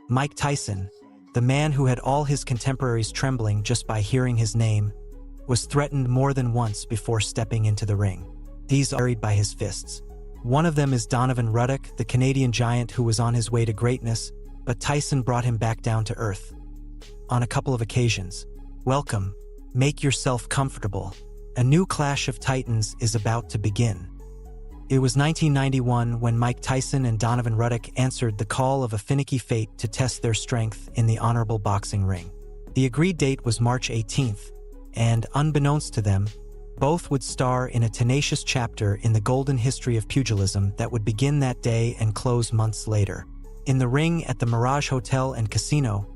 Mike Tyson, the man who had all his contemporaries trembling just by hearing his name, was threatened more than once before stepping into the ring. These are carried by his fists. One of them is Donovan Ruddock, the Canadian giant who was on his way to greatness, but Tyson brought him back down to earth on a couple of occasions. Welcome. Make yourself comfortable. A new clash of titans is about to begin. It was 1991 when Mike Tyson and Donovan Ruddock answered the call of a finicky fate to test their strength in the honorable boxing ring. The agreed date was March 18th, and unbeknownst to them, both would star in a tenacious chapter in the golden history of pugilism that would begin that day and close months later. In the ring at the Mirage Hotel and Casino,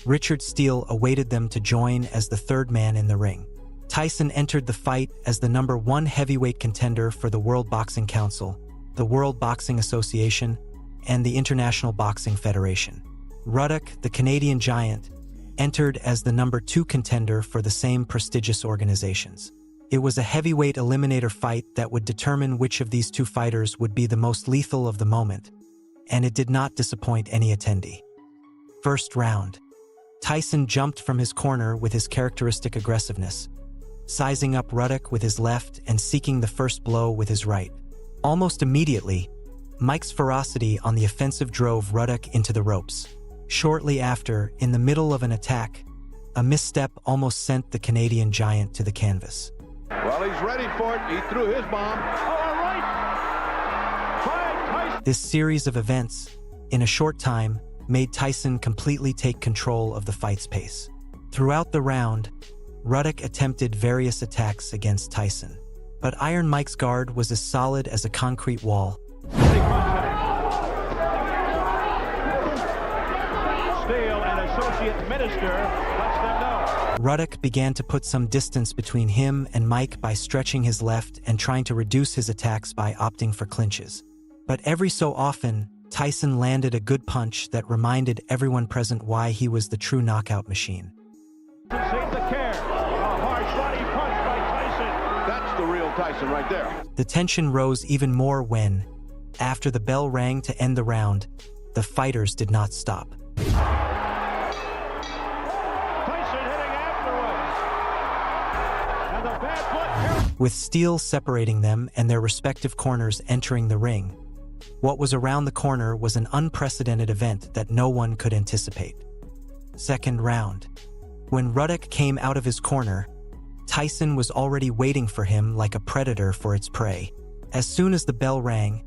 Richard Steele awaited them to join as the third man in the ring. Tyson entered the fight as the number 1 heavyweight contender for the World Boxing Council, the World Boxing Association, and the International Boxing Federation. Ruddock, the Canadian giant, entered as the number 2 contender for the same prestigious organizations. It was a heavyweight eliminator fight that would determine which of these two fighters would be the most lethal of the moment, and it did not disappoint any attendee. First round. Tyson jumped from his corner with his characteristic aggressiveness, sizing up Ruddock with his left and seeking the first blow with his right. Almost immediately, Mike's ferocity on the offensive drove Ruddock into the ropes. Shortly after, in the middle of an attack, a misstep almost sent the Canadian giant to the canvas. Well, he's ready for it. He threw his bomb. All right. Tyson. This series of events, in a short time, made Tyson completely take control of the fight's pace. Throughout the round, Ruddock attempted various attacks against Tyson, but Iron Mike's guard was as solid as a concrete wall. Steele and associate minister lets them know. Ruddock began to put some distance between him and Mike by stretching his left and trying to reduce his attacks by opting for clinches. But every so often, Tyson landed a good punch that reminded everyone present why he was the true knockout machine. Save the care. A harsh body punch by Tyson. That's the real Tyson right there. The tension rose even more when, after the bell rang to end the round, the fighters did not stop. Tyson hitting afterwards. And the bad foot. With Steele separating them and their respective corners entering the ring, what was around the corner was an unprecedented event that no one could anticipate. Second round. When Ruddock came out of his corner, Tyson was already waiting for him like a predator for its prey. As soon as the bell rang,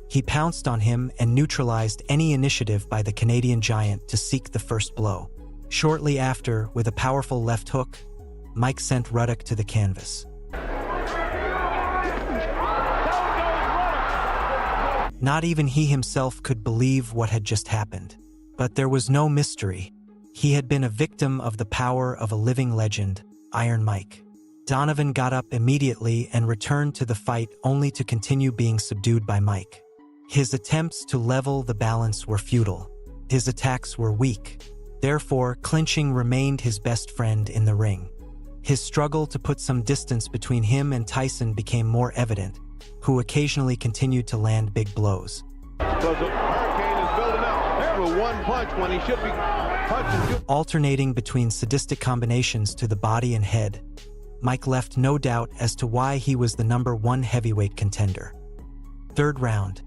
he pounced on him and neutralized any initiative by the Canadian giant to seek the first blow. Shortly after, with a powerful left hook, Mike sent Ruddock to the canvas. Not even he himself could believe what had just happened. But there was no mystery. He had been a victim of the power of a living legend, Iron Mike. Donovan got up immediately and returned to the fight only to continue being subdued by Mike. His attempts to level the balance were futile. His attacks were weak. Therefore, clinching remained his best friend in the ring. His struggle to put some distance between him and Tyson became more evident, who occasionally continued to land big blows. Because the hurricane is building up. There for one punch when he should be punching. Alternating between sadistic combinations to the body and head, Mike left no doubt as to why he was the number 1 heavyweight contender. Third round.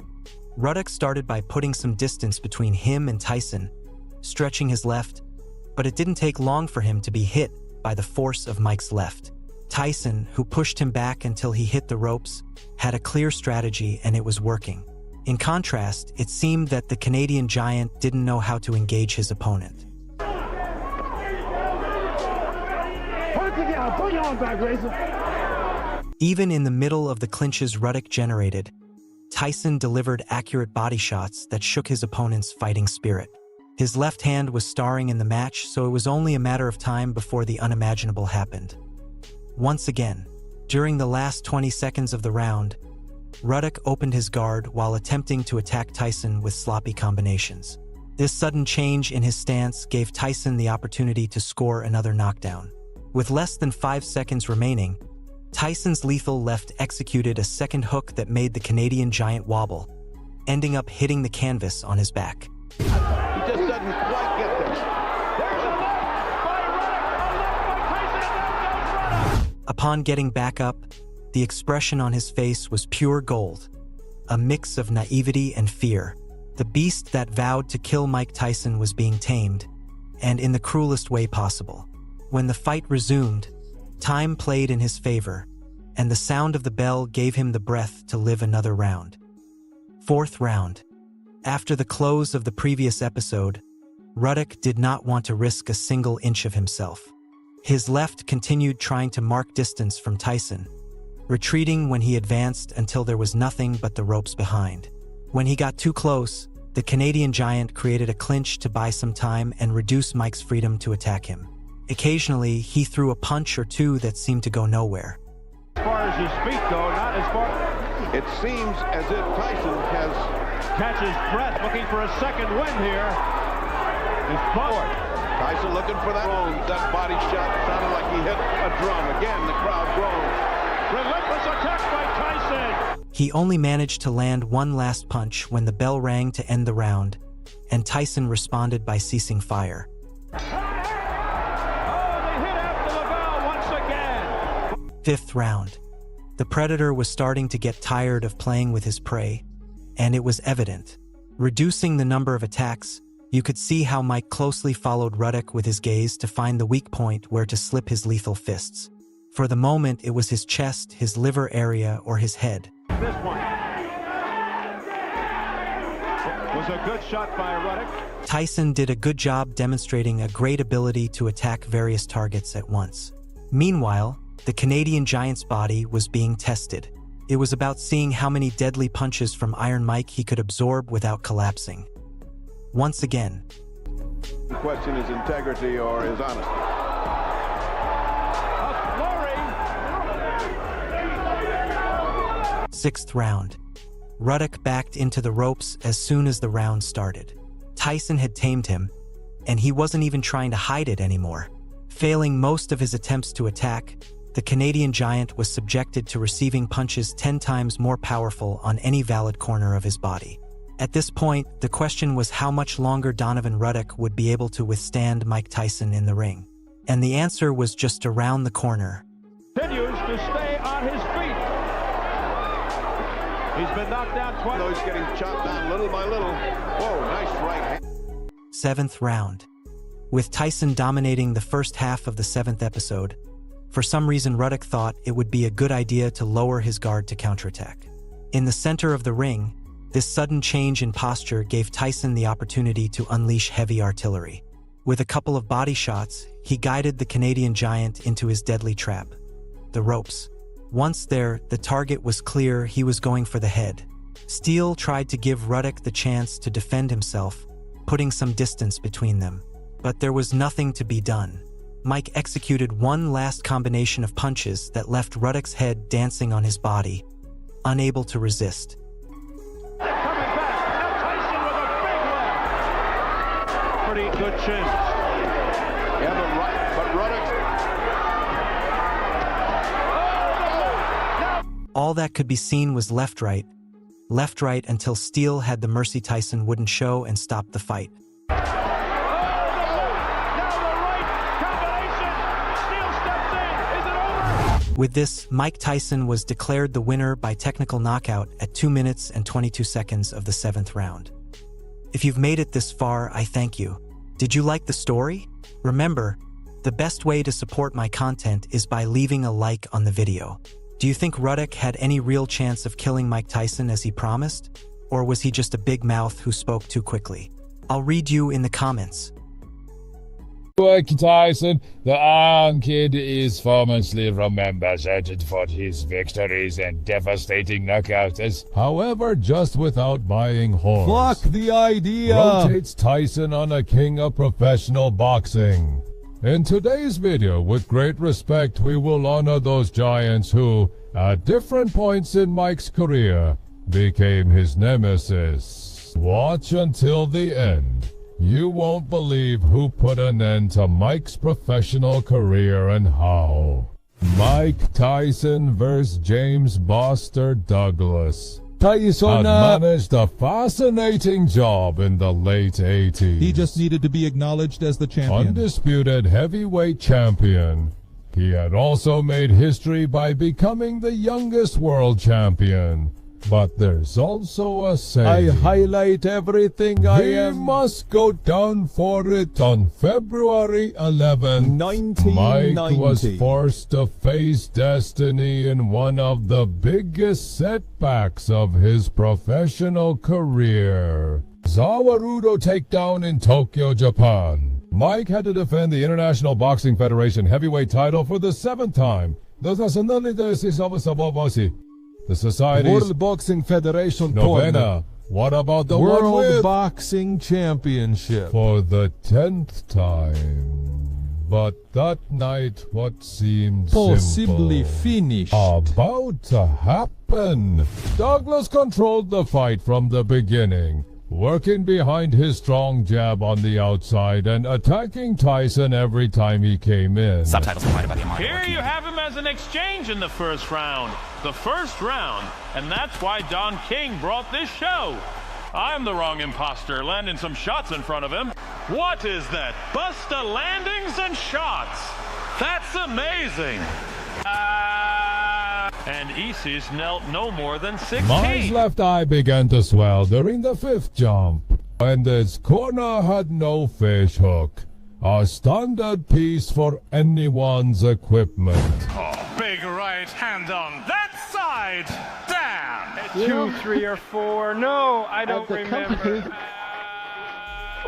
Ruddock started by putting some distance between him and Tyson, stretching his left, but it didn't take long for him to be hit by the force of Mike's left. Tyson, who pushed him back until he hit the ropes, had a clear strategy and it was working. In contrast, it seemed that the Canadian giant didn't know how to engage his opponent. Even in the middle of the clinches Ruddock generated, Tyson delivered accurate body shots that shook his opponent's fighting spirit. His left hand was starring in the match, so it was only a matter of time before the unimaginable happened. Once again, during the last 20 seconds of the round, Ruddock opened his guard while attempting to attack Tyson with sloppy combinations. This sudden change in his stance gave Tyson the opportunity to score another knockdown. With less than 5 seconds remaining, Tyson's lethal left executed a second hook that made the Canadian giant wobble, ending up hitting the canvas on his back. He just doesn't quite Upon getting back up, the expression on his face was pure gold, a mix of naivety and fear. The beast that vowed to kill Mike Tyson was being tamed, and in the cruelest way possible. When the fight resumed, time played in his favor, and the sound of the bell gave him the breath to live another round. Fourth round. After the close of the previous episode, Ruddock did not want to risk a single inch of himself. His left continued trying to mark distance from Tyson, retreating when he advanced until there was nothing but the ropes behind. When he got too close, the Canadian giant created a clinch to buy some time and reduce Mike's freedom to attack him. Occasionally, he threw a punch or two that seemed to go nowhere. As far as his feet go, not as far. It seems as if Tyson Catches breath, looking for a second win here. He's forward. Tyson looking for that. That body shot sounded like he hit a drum. Again, the crowd groans. Relentless attack by Tyson. He only managed to land one last punch when the bell rang to end the round, and Tyson responded by ceasing fire. Oh, they hit after the bell once again. Fifth round. The Predator was starting to get tired of playing with his prey, and it was evident. Reducing the number of attacks, you could see how Mike closely followed Ruddock with his gaze to find the weak point where to slip his lethal fists. For the moment, it was his chest, his liver area, or his head. This one was a good shot by Ruddock. Tyson did a good job demonstrating a great ability to attack various targets at once. Meanwhile, the Canadian giant's body was being tested. It was about seeing how many deadly punches from Iron Mike he could absorb without collapsing. Once again, the question is integrity or his honesty. Sixth round. Ruddock backed into the ropes as soon as the round started. Tyson had tamed him, and he wasn't even trying to hide it anymore. Failing most of his attempts to attack, the Canadian giant was subjected to receiving punches 10 times more powerful on any valid corner of his body. At this point, the question was how much longer Donovan Ruddock would be able to withstand Mike Tyson in the ring. And the answer was just around the corner. Continues to stay on his feet. He's been knocked down twice. He's getting chopped down little by little. Whoa, nice right hand. Seventh round. With Tyson dominating the first half of the 7th episode, for some reason Ruddock thought it would be a good idea to lower his guard to counterattack. In the center of the ring, this sudden change in posture gave Tyson the opportunity to unleash heavy artillery. With a couple of body shots, he guided the Canadian giant into his deadly trap, the ropes. Once there, the target was clear. He was going for the head. Steele tried to give Ruddock the chance to defend himself, putting some distance between them. But there was nothing to be done. Mike executed one last combination of punches that left Ruddock's head dancing on his body, unable to resist. Coming back, now Tyson with a big left. Pretty good chin. Yeah, but Ruddock. All that could be seen was left-right until Steele had the mercy Tyson wouldn't show and stopped the fight. With this, Mike Tyson was declared the winner by technical knockout at 2 minutes and 22 seconds of the 7th round. If you've made it this far, I thank you. Did you like the story? Remember, the best way to support my content is by leaving a like on the video. Do you think Ruddock had any real chance of killing Mike Tyson as he promised? Or was he just a big mouth who spoke too quickly? I'll read you in the comments. Mike Tyson, the Iron Kid, is famously remembered for his victories and devastating knockouts. However, just without buying horns. Fuck the idea! Rotates Tyson on a king of professional boxing. In today's video, with great respect, we will honor those giants who, at different points in Mike's career, became his nemesis. Watch until the end. You won't believe who put an end to Mike's professional career and how. Mike Tyson vs. James Buster Douglas. Tyson had managed a fascinating job in the late 80s. He just needed to be acknowledged as the champion. Undisputed heavyweight champion. He had also made history by becoming the youngest world champion. But there's also a saying. I highlight everything I He am. must go down for it on February 11th. 1990. Mike was forced to face destiny in one of the biggest setbacks of his professional career. Zawarudo takedown in Tokyo, Japan. Mike had to defend the International Boxing Federation heavyweight title for the 7th time. The Society's World Boxing Federation tournament. Novena. What about the one World with? Boxing Championship. For the 10th time. But that night, what seemed Possibly simple finished. about to happen. Douglas controlled the fight from the beginning, working behind his strong jab on the outside and attacking Tyson every time he came in. Subtitles provided by the Amara. Here you have him as an exchange in the first round. The first round. And that's why Don King brought this show. I'm the wrong imposter, landing some shots in front of him. What is that? Busta landings and shots. That's amazing. And Isis knelt no more than 16. Mike's left eye began to swell during the 5th jump, and its corner had no fish hook, a standard piece for anyone's equipment. Big right hand on that side. Damn. 2, 3, or 4. No, I don't the remember. company-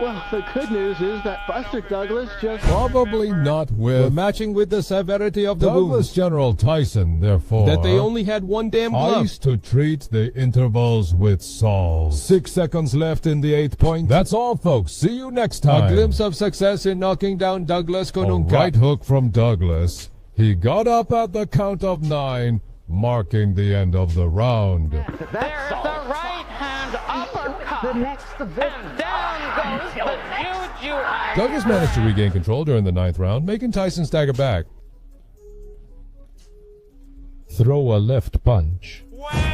Well, the good news is that Buster Douglas just... Probably not We're with matching with the severity of the Douglas wounds. General Tyson, therefore. That they only had one damn glove. ice to treat the intervals with salt. 6 seconds left in the 8th point. That's all, folks. See you next time. A glimpse of success in knocking down Douglas A Konunka. right hook from Douglas. He got up at the count of 9, marking the end of the round. There's the right hand uppercut. The next and down goes the juju. Douglas managed to regain control during the 9th round, making Tyson stagger back. Throw a left punch.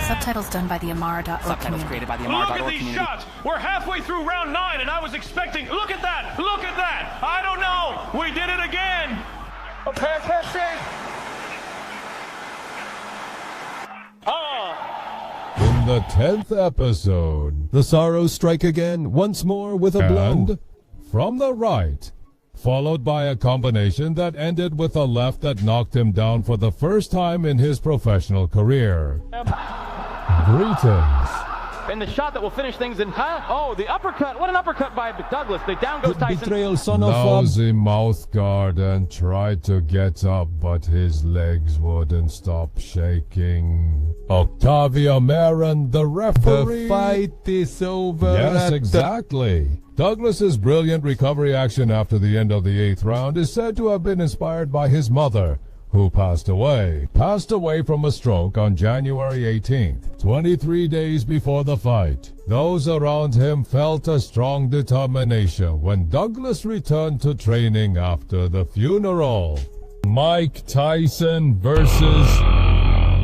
Subtitles done by the Amara.org Subtitles community. created by the Look Amara.org at these community. shots. We're halfway through round 9, and I was expecting. Look at that. Look at that. I don't know. We did it again. In the 10th episode, The Sorrows strike again, once more with a blow. and from the right, followed by a combination that ended with a left that knocked him down for the first time in his professional career. Greetings. And the shot that will finish things in... Oh, the uppercut. What an uppercut by Douglas. The down goes Tyson. Betrayal, son of Lousy mouth guard and tried to get up, but his legs wouldn't stop shaking. Octavia Marin, the referee. The fight is over. Yes, at exactly. Douglas's brilliant recovery action after the end of the 8th round is said to have been inspired by his mother, who passed away from a stroke on January 18th, 23 days before the fight. Those around him felt a strong determination when Douglas returned to training after the funeral. Mike Tyson versus...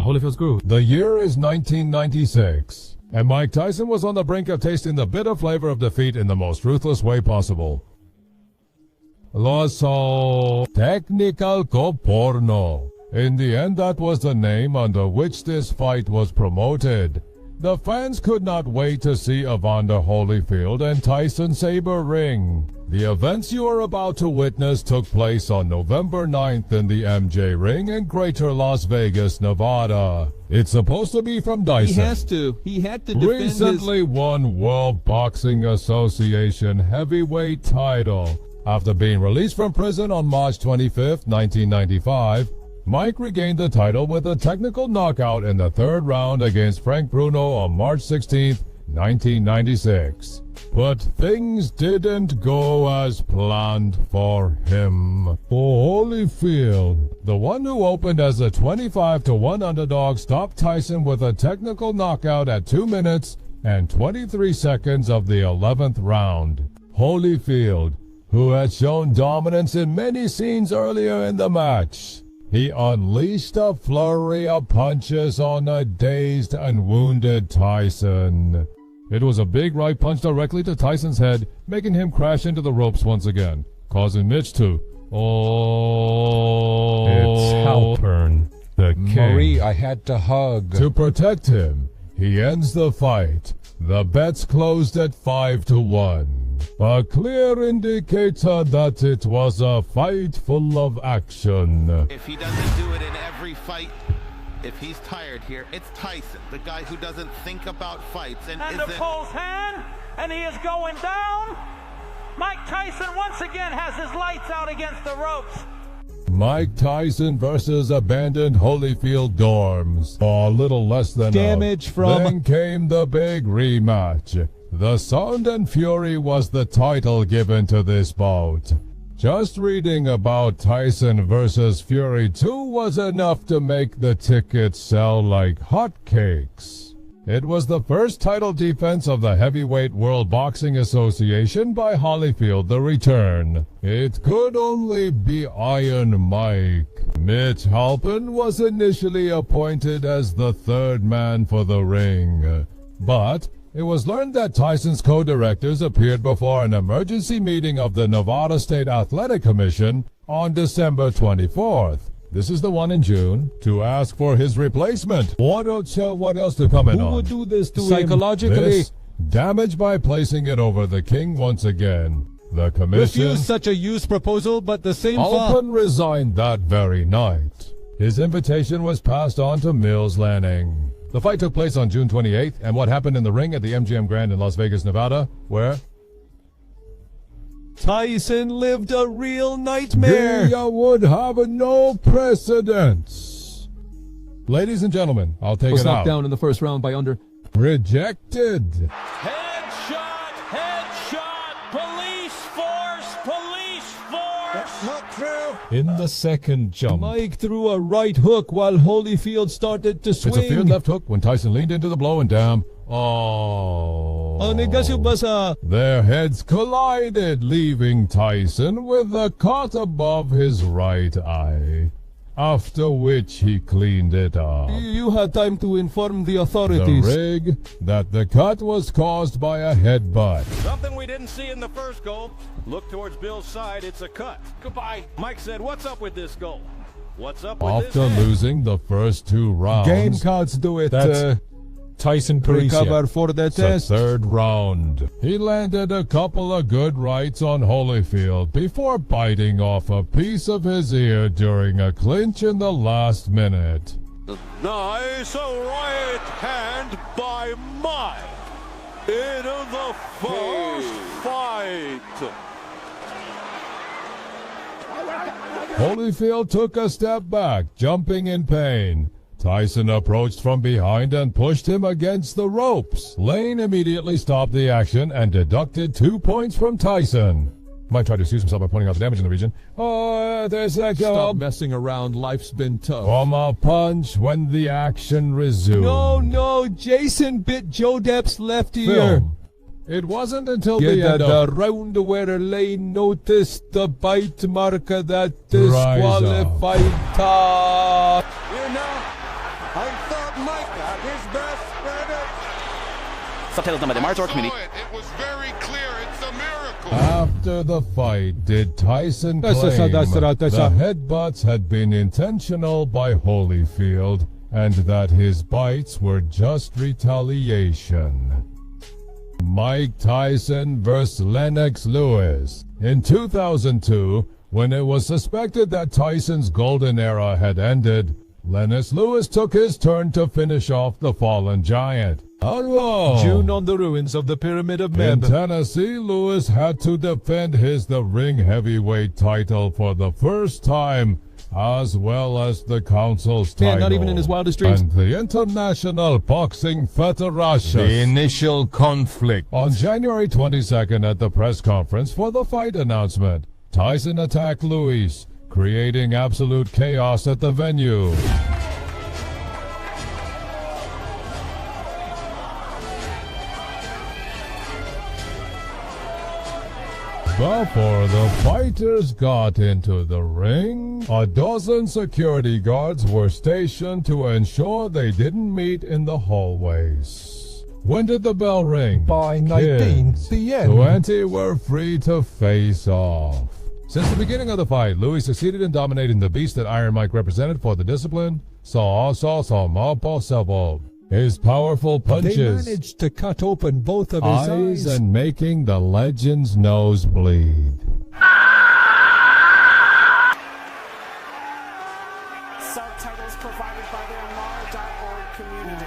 Holyfield's Groove. The year is 1996, and Mike Tyson was on the brink of tasting the bitter flavor of defeat in the most ruthless way possible. Loso Technical Coporno. In the end, that was the name under which this fight was promoted. The fans could not wait to see Evander Holyfield and Tyson Sabre ring. The events you are about to witness took place on November 9th in the MJ Ring in Greater Las Vegas, Nevada. It's supposed to be from Dyson. He had to defend Recently won World Boxing Association heavyweight title. After being released from prison on March 25, 1995, Mike regained the title with a technical knockout in the 3rd round against Frank Bruno on March 16, 1996. But things didn't go as planned for him. For Holyfield, the one who opened as a 25-1 underdog, stopped Tyson with a technical knockout at 2 minutes and 23 seconds of the 11th round. Holyfield, who had shown dominance in many scenes earlier in the match. He unleashed a flurry of punches on a dazed and wounded Tyson. It was a big right punch directly to Tyson's head, making him crash into the ropes once again, causing Mitch to Oh, It's Halpern, the king. Marie, I had to hug. To protect him, he ends the fight. The bet's closed at 5-1. A clear indicator that it was a fight full of action. If he doesn't do it in every fight, if he's tired here, it's Tyson, the guy who doesn't think about fights and the Pole's hand, and he is going down. Mike Tyson once again has his lights out against the ropes. Mike Tyson versus abandoned Holyfield dorms. A little less than damage from. Then came the big rematch. The Sound and Fury was the title given to this bout. Just reading about Tyson versus Fury 2 was enough to make the tickets sell like hotcakes. It was the first title defense of the Heavyweight World Boxing Association by Holyfield the Return. It could only be Iron Mike. Mitch Halpern was initially appointed as the third man for the ring. But it was learned that Tyson's co-directors appeared before an emergency meeting of the Nevada State Athletic Commission on December 24th. This is the one in June, to ask for his replacement. What else to comment on? Who would do this to Psychologically, this damage by placing it over the king once again. The commission refused such a use proposal, but the same Halpern resigned that very night. His invitation was passed on to Mills Lanning. The fight took place on June 28th, and what happened in the ring at the MGM Grand in Las Vegas, Nevada, where Tyson lived a real nightmare. He would have no precedence. Ladies and gentlemen, I'll take it knocked out. down in the first round by under. Rejected. Headshot, headshot, police force, police force. That's not true. In the second jump. Mike threw a right hook while Holyfield started to swing. It's a feared left hook when Tyson leaned into the blow and down. Oh. Their heads collided, leaving Tyson with a cut above his right eye. After which he cleaned it up. You had time to inform the authorities. The rig that the cut was caused by a headbutt. Something we didn't see in the first goal. Look towards Bill's side, it's a cut. Goodbye. Mike said, what's up with this goal? What's up with this? After losing the first 2 rounds. Game cards do it. That's Tyson recover for the test. The third round. He landed a couple of good rights on Holyfield before biting off a piece of his ear during a clinch in the last minute. Nice right hand by Mike in the first fight. Holyfield took a step back, jumping in pain. Tyson approached from behind and pushed him against the ropes. Lane immediately stopped the action and deducted 2 points from Tyson. Might try to excuse himself by pointing out the damage in the region. Oh, there's a Stop messing around. Life's been tough. From a punch when the action resumed. No, Jason bit Joe Depp's left ear. Film. It wasn't until the end of the round where Lane noticed the bite marker that disqualified Todd. You know, I thought Mike had his best credit. Subtitles done by the Mars Committee. It was very clear. It's a miracle. After the fight, did Tyson claim the headbutts had been intentional by Holyfield and that his bites were just retaliation. Mike Tyson vs. Lennox Lewis. In 2002, when it was suspected that Tyson's golden era had ended, Lennox Lewis took his turn to finish off the fallen giant. June on the ruins of the Pyramid of Men. In Tennessee, Lewis had to defend the ring heavyweight title for the first time, as well as the council's title. Not even in his wildest dreams. And the International Boxing Federation. The initial conflict. On January 22nd at the press conference for the fight announcement, Tyson attacked Lewis, creating absolute chaos at the venue. Before the fighters got into the ring, a dozen security guards were stationed to ensure they didn't meet in the hallways. When did the bell ring? By 19 p.m. 20 were free to face off. Since the beginning of the fight, Louis succeeded in dominating the beast that Iron Mike represented for the discipline. His powerful punches. They managed to cut open both of his eyes and making the legend's nose bleed. Subtitles provided by the ENRAGED community.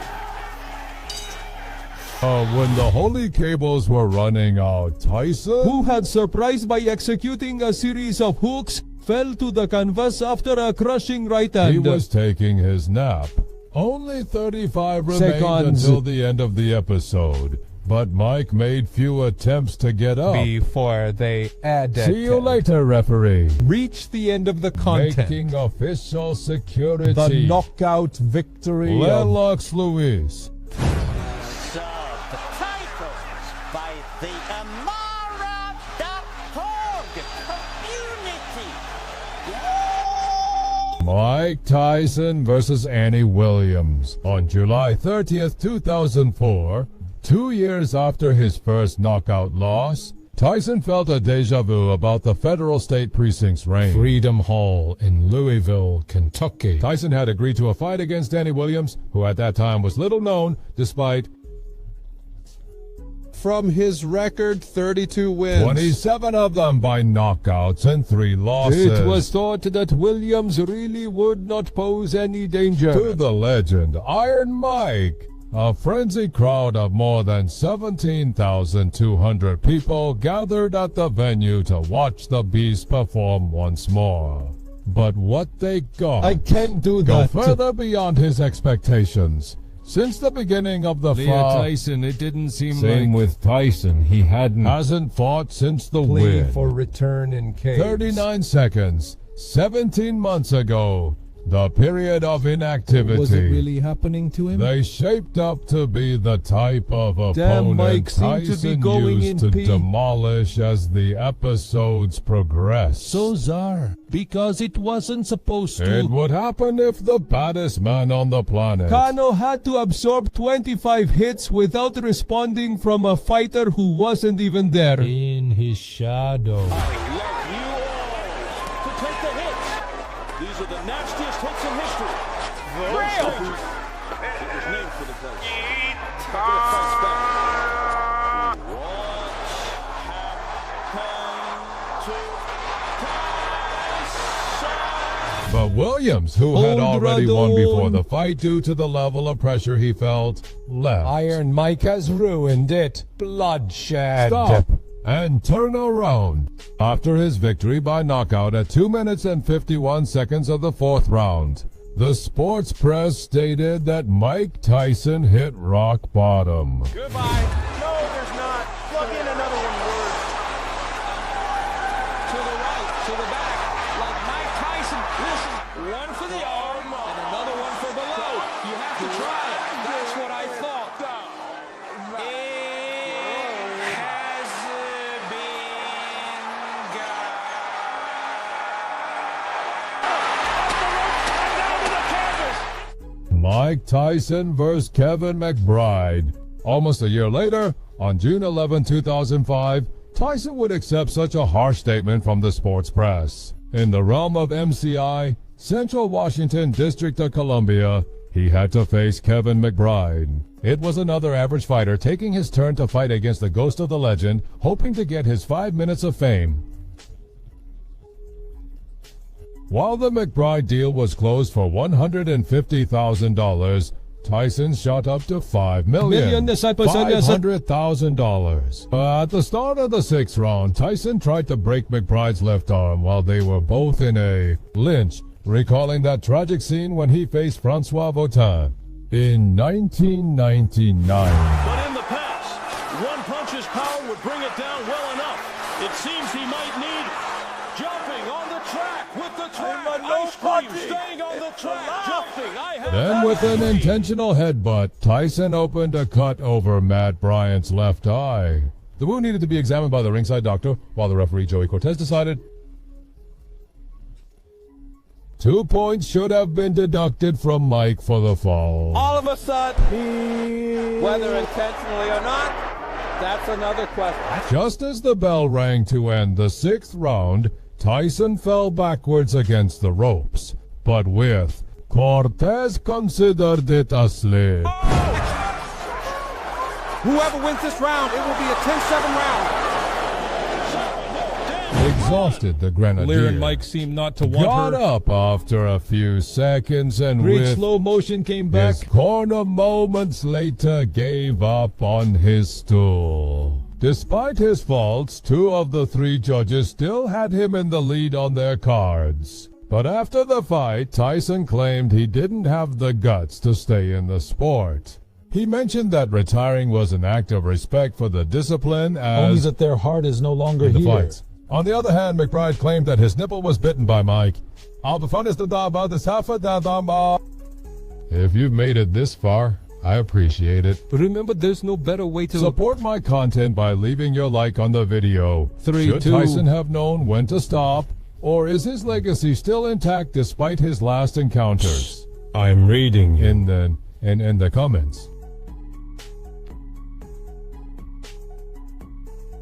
When the holy cables were running out, Tyson, who had surprised by executing a series of hooks, fell to the canvas after a crushing right hand. He was taking his nap. Only 35 remained until the end of the episode, but Mike made few attempts to get up before they added. See you later, referee. Reach the end of the content. Making official security. The knockout victory Lennox Lewis. Subtitles by the ENRAGED community. Mike Tyson versus Annie Williams. On July 30th, 2004, 2 years after his first knockout loss, Tyson felt a deja vu about the federal state precinct's reign. Freedom Hall in Louisville, Kentucky. Tyson had agreed to a fight against Annie Williams, who at that time was little known, despite from his record 32 wins, 27 of them by knockouts and 3 losses. It was thought that Williams really would not pose any danger to the legend, Iron Mike. A frenzied crowd of more than 17,200 people gathered at the venue to watch the Beast perform once more. But what they got I can't do go that. further beyond his expectations. Since the beginning of the fight, Tyson, it didn't seem same with Tyson. He hasn't fought since the win. For return in cage. 39 seconds, 17 months ago. The period of inactivity. Was it really happening to him? They shaped up to be the type of opponent Mike seemed Tyson to be going used to demolish as the episodes progressed. So Czar, because it wasn't supposed to. It would happen if the baddest man on the planet, Kano, had to absorb 25 hits without responding from a fighter who wasn't even there. In his shadow. These are the nastiest hits in history. It was named for the place. What happened to Tyson? But Williams, who had already won before the fight due to the level of pressure he felt, left. Iron Mike has ruined it. Bloodshed. Stop and turn around. After his victory by knockout at 2 minutes and 51 seconds of the 4th round, the sports press stated that Mike Tyson hit rock bottom. Goodbye. No, there's not. Plug in another one word. To the right, to the back. Like Mike Tyson. Listen, one for the arm and another one for below. You have to try it. That's what I thought. Mike Tyson vs. Kevin McBride. Almost a year later, on June 11, 2005, Tyson would accept such a harsh statement from the sports press. In the realm of MCI, Central Washington District of Columbia, he had to face Kevin McBride. It was another average fighter taking his turn to fight against the ghost of the legend, hoping to get his 5 minutes of fame. While the McBride deal was closed for $150,000, Tyson shot up to $5,500,000. At the start of the 6th round, Tyson tried to break McBride's left arm while they were both in a clinch, recalling that tragic scene when he faced Francois Vautin in 1999. But in the past, one punch's power would bring it down well enough. It seems he might need jumping on the track with the track. Ice cream staying on the track. Jumping. Then with an intentional headbutt, Tyson opened a cut over Matt Bryant's left eye. The wound needed to be examined by the ringside doctor, while the referee Joey Cortez decided 2 points should have been deducted from Mike for the fall. All of a sudden, whether intentionally or not, that's another question. Just as the bell rang to end the 6th round, Tyson fell backwards against the ropes, but with Cortez considered it a slip. Whoever wins this round, it will be a 10-7 round. Exhausted, the Grenadier Lear and Mike seemed not to want got her. up after a few seconds and Great with slow motion came back. his corner moments later gave up on his stool. Despite his faults, 2 of the 3 judges still had him in the lead on their cards. But after the fight, Tyson claimed he didn't have the guts to stay in the sport. He mentioned that retiring was an act of respect for the discipline as Only that their heart is no longer in the here. fights. On the other hand, McBride claimed that his nipple was bitten by Mike. If you've made it this far, I appreciate it. But remember, there's no better way to support my content by leaving your like on the video. 3, Should 2. Tyson have known when to stop, or is his legacy still intact despite his last encounters? I'm reading in the comments.